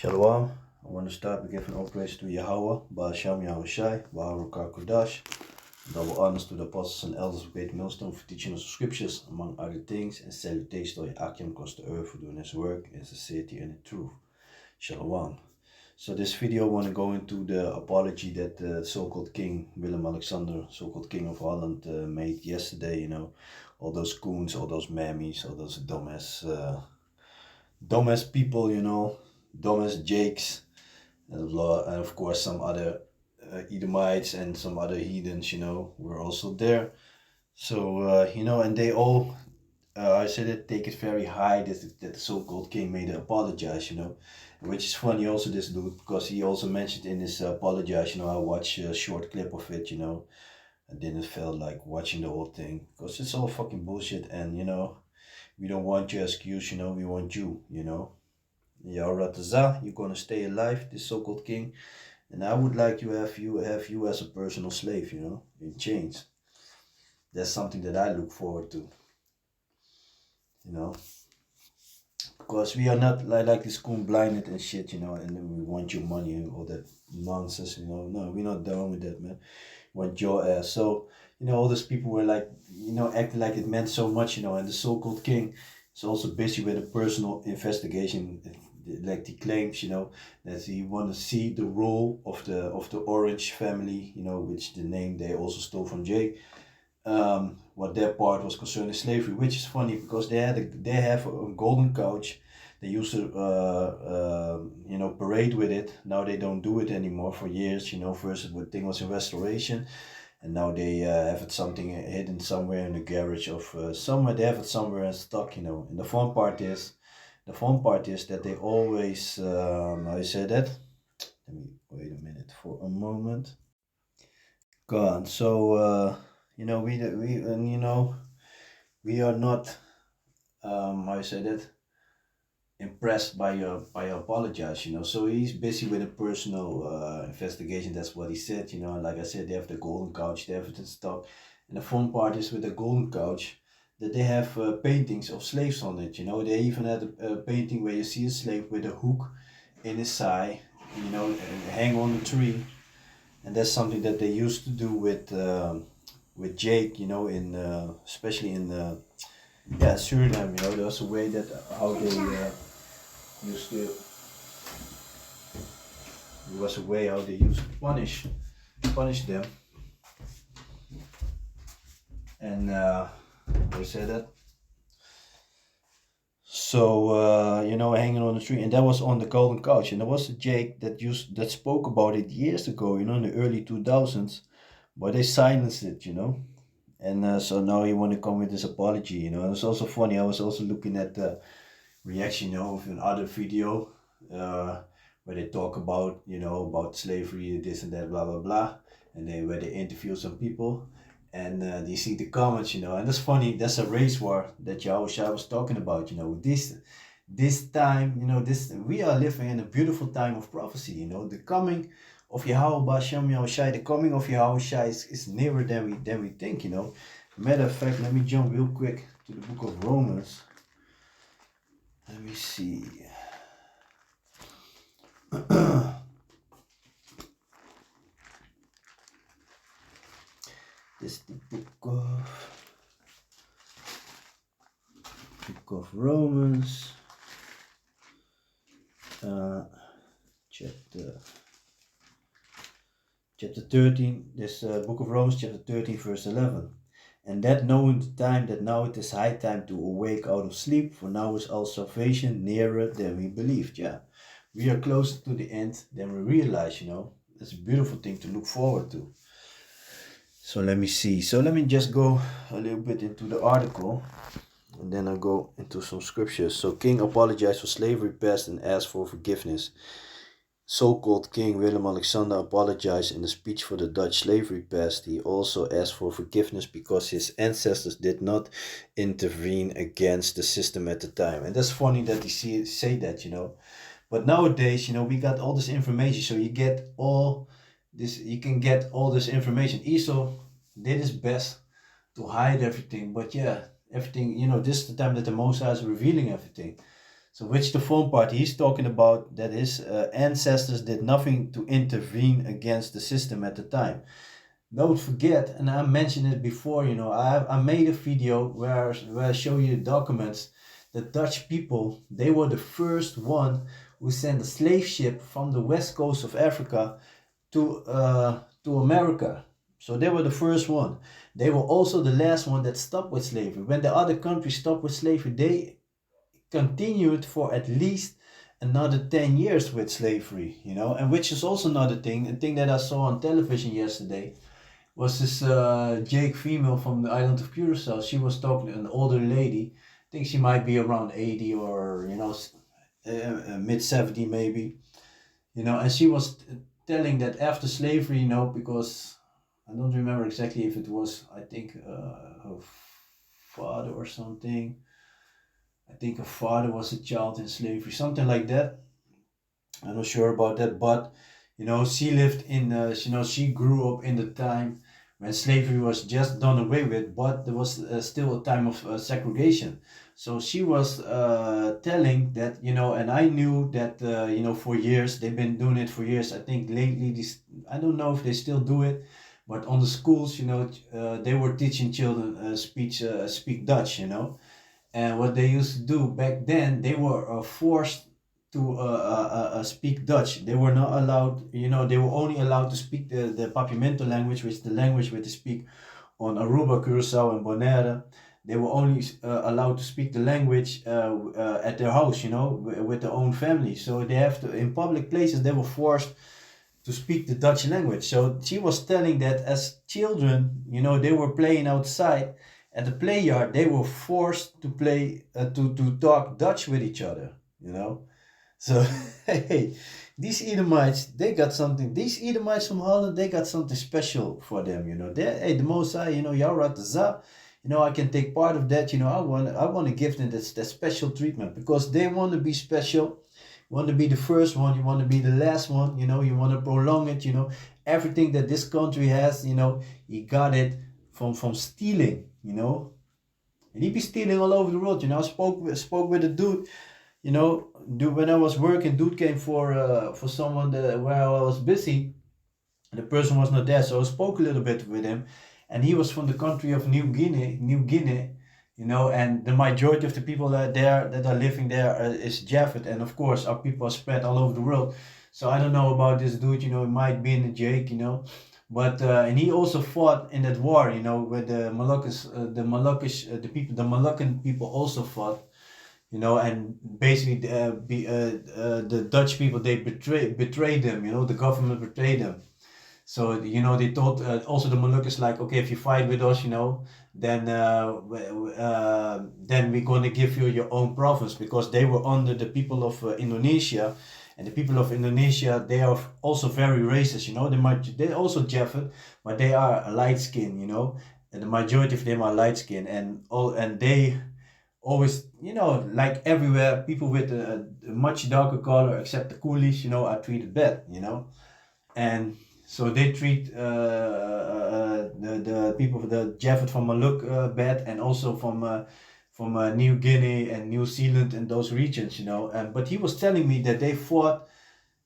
Shalom. I want to start by giving all praise to Yahweh, Ba'asham Yahushai, Baharukah Kodash. Double honors to the apostles and elders of Great Millstone for teaching us the scriptures, among other things, and salutations to Akim across the earth for doing his work in sincerity and in truth. Shalom. So this video I want to go into the apology that the so-called King Willem-Alexander, so-called King of Holland, made yesterday. All those goons, all those mammies, all those dumbass people, dumbass Jakes, and of course some other Edomites and some other heathens, were also there. So, and they all, I said it, take it very high that the so-called king made an apologize, which is funny also, this dude, because he also mentioned in his apologize, I watched a short clip of it, I didn't feel like watching the whole thing, because it's all fucking bullshit, and, we don't want your excuse, we want you, Yaratazah, you're gonna stay alive, this so-called king, and I would like to have you as a personal slave, in chains. That's something that I look forward to, because we are not like this coon blinded and shit, and then we want your money and all that nonsense, no, we're not down with that, man. We want your ass. So, all those people were like, acting like it meant so much, and the so-called king is also busy with a personal investigation. Like he claims, that he want to see the role of the Orange family, which the name they also stole from Jay. What their part was concerning slavery, which is funny because they have a golden couch. They used to parade with it. Now they don't do it anymore for years. First the thing was in restoration, and now they have it something hidden somewhere in the garage of somewhere. They have it somewhere in stock. And the fun part is that they always how you say that? Let me wait a minute for a moment. Gone. So we are not how you say that, impressed by your apologize. So he's busy with a personal investigation. That's what he said. And like I said, they have the golden couch, they have it in stock, and the fun part is with the golden couch that they have paintings of slaves on it. They even had a painting where you see a slave with a hook in his side, and hang on a tree. And that's something that they used to do with Jake, in especially in Suriname. There was a way that how they used to. There was a way how they used to punish them. And they said that. So hanging on the tree, and that was on the golden couch, and there was a Jake that spoke about it years ago, in the early 2000s, but they silenced it, and so now he want to come with this apology, and it's also funny. I was also looking at the reaction, of an other video where they talk about, about slavery, this and that, blah blah blah, and where they interview some people. And you see the comments, and that's funny. That's a race war that Yahushua was talking about. This time, we are living in a beautiful time of prophecy. The coming of Yahweh Ba'asham Yahushai, the coming of Yahushua is nearer than we think. Matter of fact, let me jump real quick to the book of Romans. Let me see. This is the book of Romans, chapter 13. This book of Romans, chapter 13, verse 11. And that knowing the time, that now it is high time to awake out of sleep, for now is our salvation nearer than we believed. Yeah, we are closer to the end than we realize. It's a beautiful thing to look forward to. So let me see. So let me just go a little bit into the article, and then I'll go into some scriptures. So King apologized for slavery past and asked for forgiveness. So-called King Willem-Alexander apologized in a speech for the Dutch slavery past. He also asked for forgiveness because his ancestors did not intervene against the system at the time. And that's funny that he say that, But nowadays, we got all this information, so you get all this. You can get all this information. Esau did his best to hide everything, but everything. This is the time that the Most High is revealing everything. So which the fun part, he's talking about that his ancestors did nothing to intervene against the system at the time. Don't forget, and I mentioned it before, you know, I made a video where I show you the documents. The Dutch people, they were the first one who sent a slave ship from the west coast of Africa to America. So they were the first one. They were also the last one that stopped with slavery. When the other countries stopped with slavery, they continued for at least another 10 years with slavery, you know, and which is also another thing, a thing that I saw on television yesterday was this Jake female from the island of Curacao. She was talking to an older lady. I think she might be around 80 or, you know, mid 70 maybe, you know, and she was telling that after slavery, you know, because I don't remember exactly if it was, I think her father or something. I think her father was a child in slavery, something like that. I'm not sure about that, but you know, she lived in, you know, she grew up in the time when slavery was just done away with, but there was still a time of segregation. So she was telling that, you know, and I knew that, you know, for years, they've been doing it for years. I think lately, this, I don't know if they still do it, but on the schools, you know, they were teaching children speak Dutch, you know. And what they used to do back then, they were forced to speak Dutch. They were not allowed, you know, they were only allowed to speak the Papiamento language, which is the language where they speak on Aruba, Curacao, and Bonaire. They were only allowed to speak the language at their house, you know, with their own family. So they have to, in public places, they were forced to speak the Dutch language. So she was telling that as children, you know, they were playing outside at the play yard. They were forced to play to talk Dutch with each other, you know. So hey, these Edomites, they got something. These Edomites from Holland, they got something special for them, you know. They, hey, the Most High, you know, Yahweh Tazah, you know, I can take part of that. You know, I want to give them that special treatment because they want to be special. You want to be the first one. You want to be the last one. You know, you want to prolong it. You know, everything that this country has, you know, he got it from stealing. You know, and he be stealing all over the world. You know, I spoke with a dude. You know, dude, when I was working, dude came for someone that where I was busy. The person was not there, so I spoke a little bit with him, and he was from the country of New Guinea, you know, and the majority of the people that are living there is Japhet, and of course our people are spread all over the world. So I don't know about this dude, you know, it might be in the Jake, you know, but and he also fought in that war, you know, where the Moluccas, the Moluccan people also fought, you know, and basically the Dutch people, they betrayed them, you know, the government betrayed them. So, you know, they told also the Moluccas, like, okay, if you fight with us, you know, then we're going to give you your own province, because they were under the people of Indonesia. And the people of Indonesia, they are also very racist, you know. They're also Japheth, but they are light skin, you know. And the majority of them are light skin, and they always, you know, like everywhere, people with a much darker color, except the coolies, you know, are treated bad, you know. And so they treat the people, the Japheth from Maluk bad, and also from New Guinea and New Zealand and those regions, you know. And but he was telling me that they fought,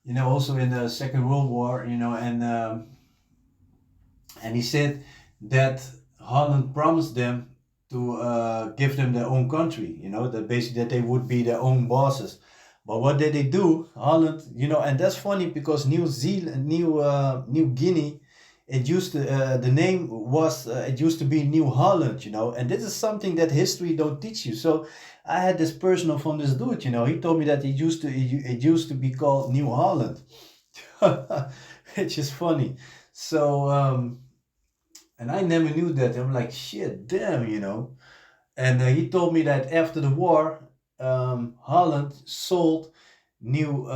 you know, also in the Second World War, you know, and he said that Holland promised them to give them their own country, you know, that basically that they would be their own bosses. But what did they do? Holland, you know, and that's funny because New Guinea, it used to the name was it used to be New Holland, you know, and this is something that history don't teach you. So I had this personal from this dude, you know, he told me that it used to be called New Holland, which is funny. So and I never knew that. I'm like, shit, damn, you know. And he told me that after the war, Holland sold New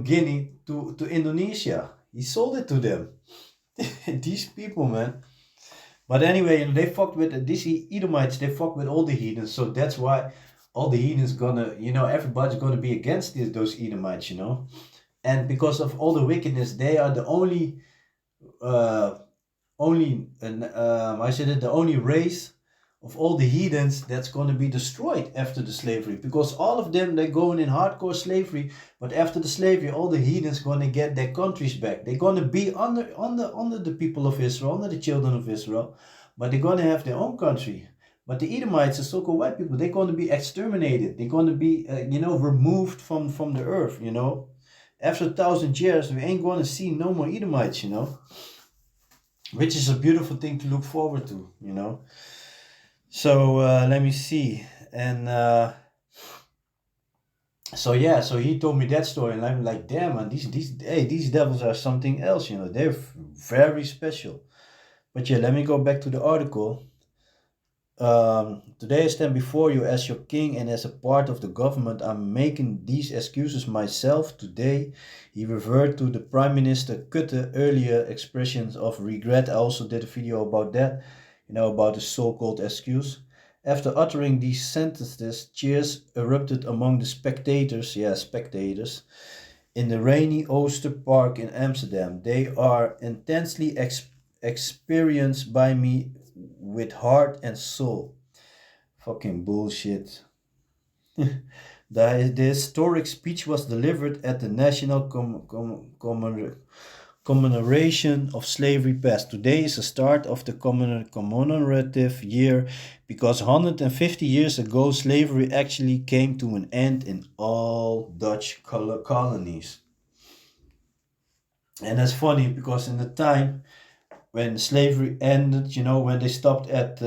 Guinea to Indonesia. He sold it to them. These people, man. But anyway, you know, they fucked with these Edomites. They fucked with all the heathens. So that's why all the heathens gonna, you know, everybody's gonna be against those Edomites, you know. And because of all the wickedness, they are the only I said it, the only race of all the heathens that's going to be destroyed after the slavery, because all of them, they're going in hardcore slavery, but after the slavery all the heathens going to get their countries back. They're going to be under the people of Israel, under the children of Israel, but they're going to have their own country. But the Edomites, the so-called white people, they're going to be exterminated. They're going to be removed from the earth. After 1,000 years we ain't going to see no more Edomites, which is a beautiful thing to look forward to. So let me see. And so he told me that story, and I'm like, damn, man, these devils are something else. They're very special. But yeah, let me go back to the article. Today I stand before you as your king and as a part of the government. I'm making these excuses myself today. He referred to the Prime Minister Kutte earlier expressions of regret. I also did a video about that, about the so-called excuse. After uttering these sentences, cheers erupted among the spectators, in the rainy Ooster Park in Amsterdam. They are intensely experienced by me with heart and soul. Fucking bullshit. The historic speech was delivered at the National Commemoration of Slavery Past. Today is the start of the commemorative year because 150 years ago slavery actually came to an end in all Dutch colonies. And that's funny because in the time when slavery ended, when they stopped at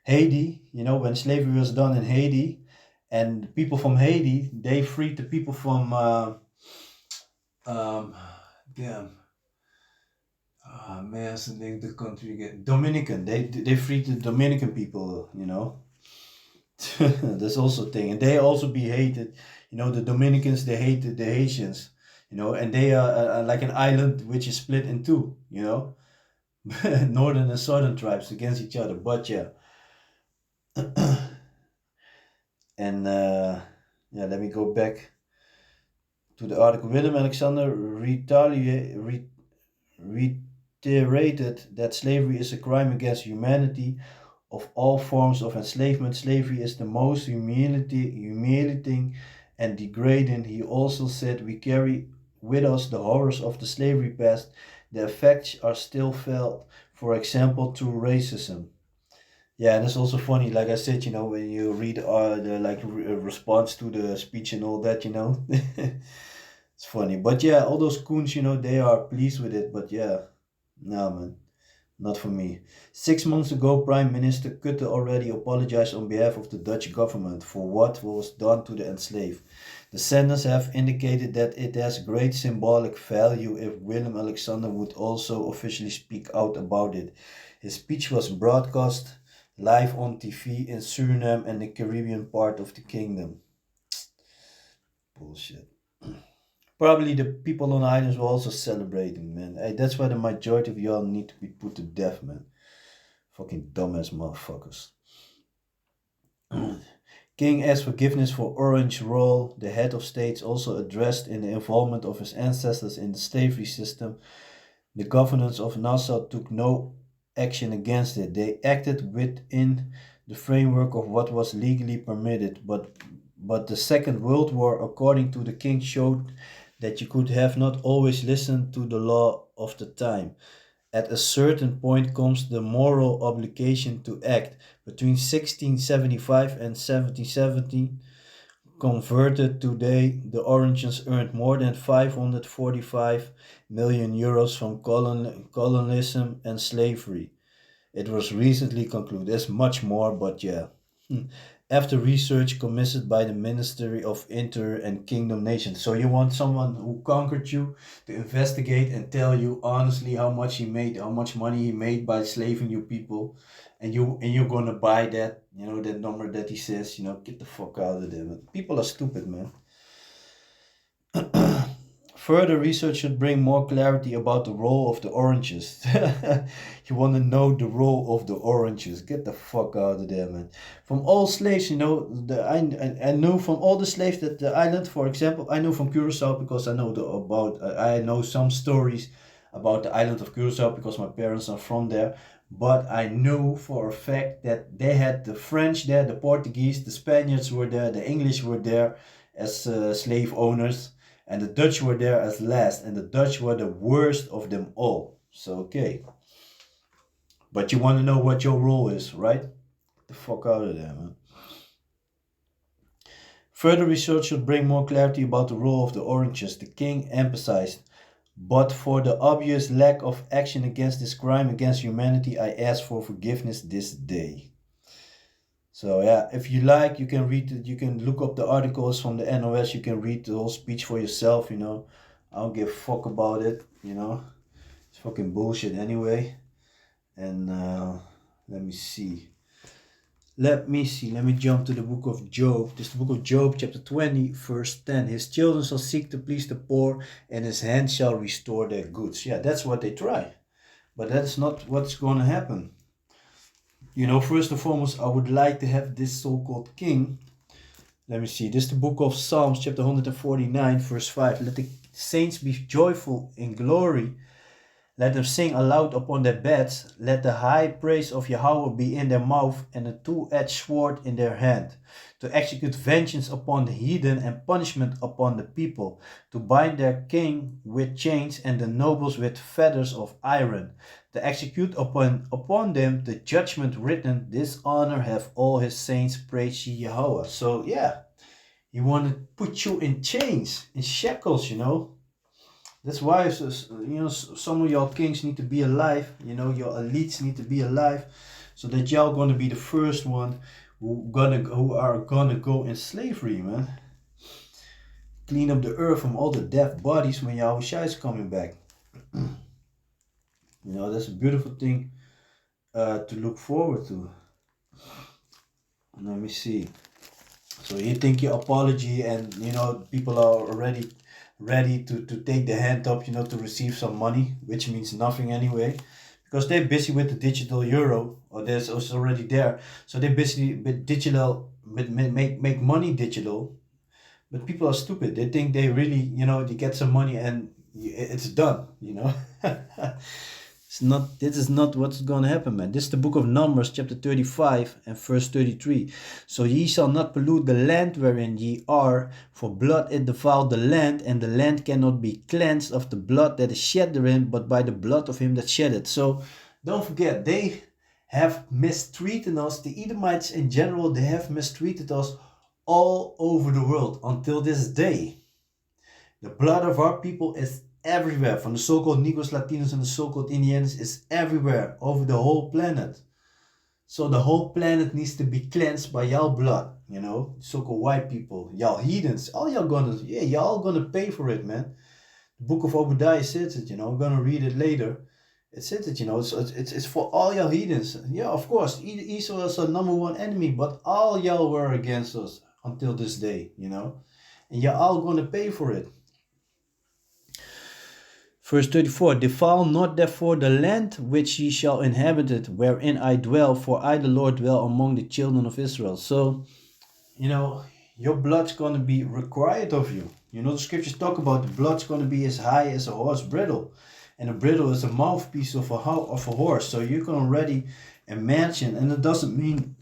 Haiti, when slavery was done in Haiti, and people from Haiti, they freed the people from, damn, man, what's the name of the country again? Dominican. They freed the Dominican people, That's also a thing. And they also be hated. The Dominicans, they hated the Haitians, and they are like an island which is split in two, northern and southern tribes against each other. But yeah. And let me go back to the article. Willem Alexander reiterated that slavery is a crime against humanity. Of all forms of enslavement, slavery is the most humiliating and degrading. He also said, we carry with us the horrors of the slavery past. The effects are still felt, for example, through racism. Yeah, and it's also funny, like I said, when you read the response to the speech and all that, it's funny. But yeah, all those coons, they are pleased with it. But yeah, nah, man, not for me. 6 months ago, Prime Minister Kutte already apologized on behalf of the Dutch government for what was done to the enslaved. The sentence have indicated that it has great symbolic value if Willem Alexander would also officially speak out about it. His speech was broadcast live on TV in Suriname and the Caribbean part of the kingdom. Bullshit. Probably the people on the islands were also celebrating, man. Hey, that's why the majority of y'all need to be put to death, man. Fucking dumbass motherfuckers. King asked forgiveness for Orange role. The head of states also addressed in the involvement of his ancestors in the slavery system. The governors of Nassau took no action against it. They acted within the framework of what was legally permitted, but the Second World War, according to the king, showed that you could have not always listened to the law of the time. At a certain point comes the moral obligation to act. Between 1675 and 1770, converted today, the Oranges earned more than 545 million euros from colonialism and slavery. It was recently concluded. There's much more, but yeah. After research commissioned by the Ministry of Inter and Kingdom Nations. So you want someone who conquered you to investigate and tell you honestly how much he made, how much money he made by slaving you people, and you're gonna buy that, that number that he says, get the fuck out of there. People are stupid, man. Further research should bring more clarity about the role of the Oranges. You want to know the role of the Oranges? Get the fuck out of there, man. From all slaves, I know from all the slaves that the island, for example, I know from Curacao because I know some stories about the island of Curacao because my parents are from there. but I knew for a fact that they had the French there, the Portuguese, the Spaniards were there, the English were there as slave owners, and the Dutch were there as last, and the Dutch were the worst of them all. So, okay. But you want to know what your role is, right? Get the fuck out of there, man. Further research should bring more clarity about the role of the Oranges, the king emphasized. But for the obvious lack of action against this crime against humanity, I ask for forgiveness this day. So yeah, if you like, you can read it. You can look up the articles from the NOS. You can read the whole speech for yourself. You know, I don't give a fuck about it. You know, it's fucking bullshit anyway. And let me see. Let me jump to the book of Job. This is the book of Job, chapter 20, verse 10. His children shall seek to please the poor, and his hand shall restore their goods. Yeah, that's what they try. But that's not what's going to happen. You know, first and foremost, I would like to have this so-called king. Let me see. This is the book of Psalms, chapter 149, verse 5. Let the saints be joyful in glory. Let them sing aloud upon their beds. Let the high praise of Yahweh be in their mouth and a two-edged sword in their hand, to execute vengeance upon the heathen and punishment upon the people, to bind their king with chains and the nobles with fetters of iron, to execute upon them the judgment written. This honor have all his saints, praise ye Yahweh. So yeah, he want to put you in chains, in shackles, you know. That's why, you know, some of y'all kings need to be alive. You know, your elites need to be alive, so that y'all gonna be the first one who are gonna go in slavery, man. Clean up the earth from all the dead bodies when Yahushua is coming back. You know, that's a beautiful thing to look forward to. Let me see. So you think your apology, and you know, people are already ready to take the hand up, you know, to receive some money, which means nothing anyway, because they're busy with the digital euro, or there's also already there. So they're busy with digital, make money digital. But people are stupid. They think they really, you know, they get some money and it's done, you know. This is not what's going to happen, man. This is the book of Numbers, chapter 35 and verse 33. So ye shall not pollute the land wherein ye are, for blood it defiled the land, and the land cannot be cleansed of the blood that is shed therein, but by the blood of him that shed it. So don't forget, they have mistreated us. The Edomites in general, they have mistreated us all over the world until this day. The blood of our people is everywhere, from the so-called Negros, Latinos, and the so-called Indians, is everywhere over the whole planet. So the whole planet needs to be cleansed by y'all blood, you know, so-called white people, y'all heathens, y'all gonna pay for it, man. The book of Obadiah says it, you know, I'm gonna read it later. It says it, you know, it's for all y'all heathens. Yeah, of course, Esau is our number one enemy, but all y'all were against us until this day, you know, and you're all gonna pay for it. Verse 34, defile not therefore the land which ye shall inhabit it, wherein I dwell, for I the Lord dwell among the children of Israel. So, you know, your blood's going to be required of you. You know, the scriptures talk about the blood's going to be as high as a horse bridle. And a bridle is a mouthpiece of a horse. So you can already imagine, and it doesn't mean...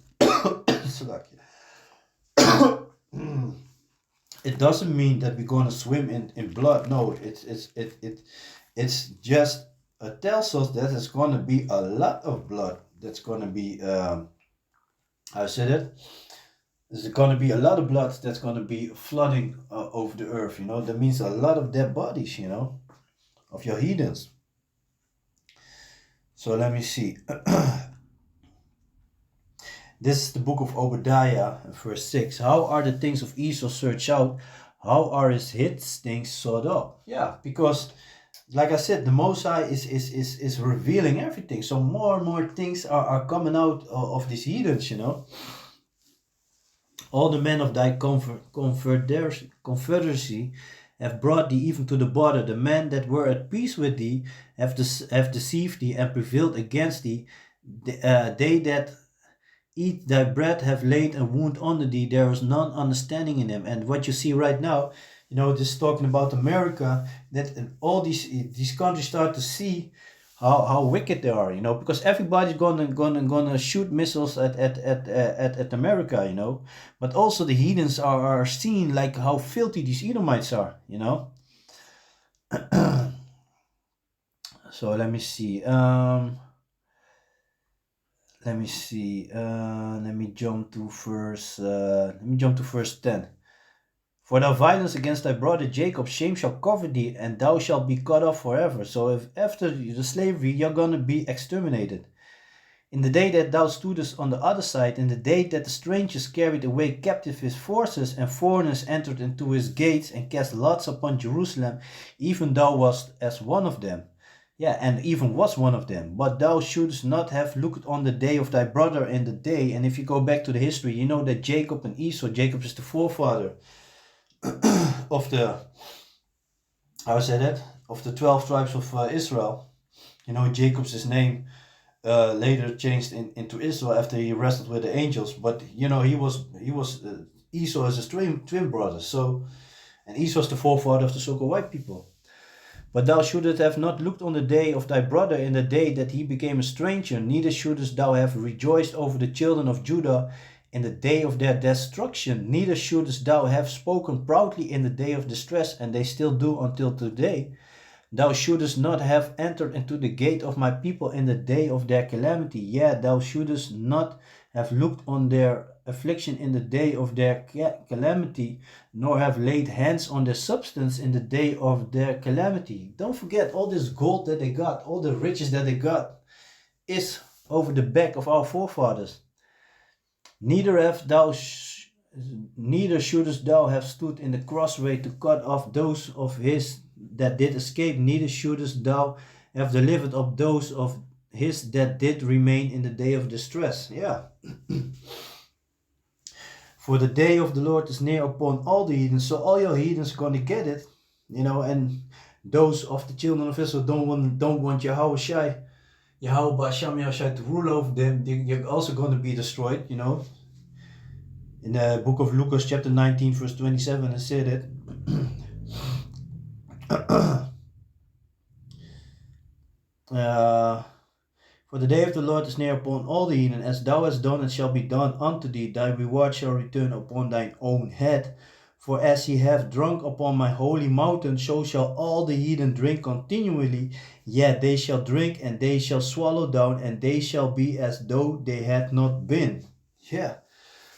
It doesn't mean that we're going to swim in blood. No, it's just tells us that it's going to be a lot of blood. That's going to be I said it. There's going to be a lot of blood that's going to be flooding over the earth. You know, that means a lot of dead bodies. You know, of your heathens. So let me see. This is the book of Obadiah, verse 6. How are the things of Esau searched out? How are his things sought up? Yeah, because, like I said, the Most High is revealing everything. So more and more things are coming out of these heathens, you know. All the men of thy confederacy have brought thee even to the border. The men that were at peace with thee have deceived thee and prevailed against thee. They that eat thy bread have laid a wound under thee. There is none understanding in them. And what you see right now, you know, this is talking about America, that all these countries start to see how wicked they are, you know, because everybody's gonna shoot missiles at America, you know, but also the heathens are seeing like how filthy these Edomites are, you know. So let me see. Let me see. Let me jump to verse. Let me jump to verse 10. For thy violence against thy brother Jacob, shame shall cover thee, and thou shalt be cut off forever. So if after the slavery you're gonna be exterminated. In the day that thou stoodest on the other side, in the day that the strangers carried away captive his forces, and foreigners entered into his gates and cast lots upon Jerusalem, even thou wast as one of them. Yeah, and even was one of them. But thou shouldst not have looked on the day of thy brother in the day. And if you go back to the history, you know that Jacob and Esau, Jacob is the forefather of the, how say that? Of the 12 tribes of Israel. You know, Jacob's his name later changed into Israel after he wrestled with the angels. But you know, he was Esau is his twin brother. So, and Esau is the forefather of the so-called white people. But thou shouldst have not looked on the day of thy brother in the day that he became a stranger, neither shouldst thou have rejoiced over the children of Judah in the day of their destruction, neither shouldst thou have spoken proudly in the day of distress, and they still do until today. Thou shouldst not have entered into the gate of my people in the day of their calamity. Yeah, thou shouldst not have looked on their affliction in the day of their calamity, nor have laid hands on their substance in the day of their calamity. Don't forget, all this gold that they got, all the riches that they got, is over the back of our forefathers. Neither shouldest thou have stood in the crossway to cut off those of his that did escape, neither shouldest thou have delivered up those of his that did remain in the day of distress. Yeah. For the day of the Lord is near upon all the heathens, so all your heathens gonna get it, you know, and those of the children of Israel don't want Yahweh Shai to rule over them. You're also gonna be destroyed, you know. In the book of Lucas, chapter 19, verse 27, it said it. For the day of the Lord is near upon all the heathen. As thou hast done, it shall be done unto thee. Thy reward shall return upon thine own head. For as ye have drunk upon my holy mountain, so shall all the heathen drink continually. Yet they shall drink, and they shall swallow down, and they shall be as though they had not been. Yeah.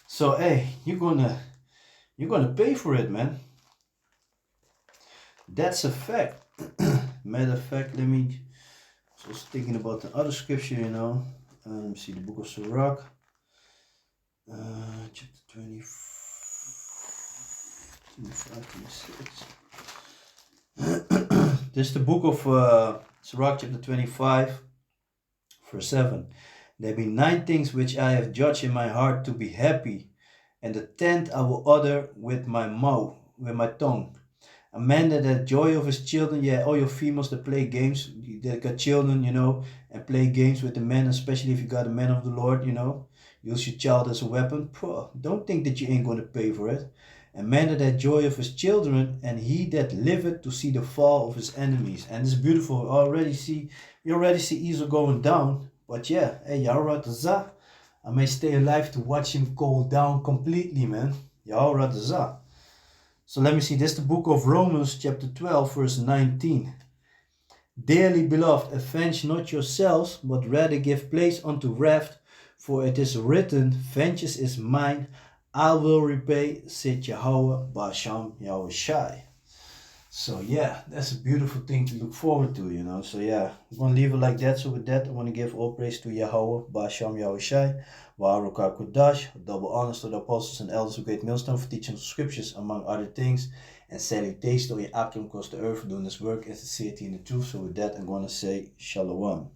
So hey, you're gonna pay for it, man. That's a fact. Matter of fact, let me. I was thinking about the other scripture, you know. Let me see the book of Sirach, chapter 25, 26. This is the book of Sirach, chapter 25, verse 7. There be 9 things which I have judged in my heart to be happy, and the 10th I will utter with my mouth, with my tongue. A man that had joy of his children. Yeah, all your females that play games, that got children, you know, and play games with the men, especially if you got a man of the Lord, you know, use your child as a weapon. Don't think that you ain't going to pay for it. A man that had joy of his children, and he that liveth to see the fall of his enemies. And it's beautiful. We already see Esau going down. But yeah, hey, Yahweh Tazah, I may stay alive to watch him go down completely, man. Yahweh Tazah. So let me see, this is the book of Romans, chapter 12, verse 19. Dearly beloved, avenge not yourselves, but rather give place unto wrath, for it is written, vengeance is mine, I will repay, said Yahweh, Basham Yahweh Shai. So yeah, that's a beautiful thing to look forward to, you know. So yeah, I'm going to leave it like that. So with that, I want to give all praise to Yahweh, Basham Yahweh Shai, Baruch HaKodash, double honors to the apostles and elders of Great Millstone for teaching the scriptures, among other things, and salutations to Akim across the earth for doing this work in sincerity and the truth. So with that, I'm going to say Shalom.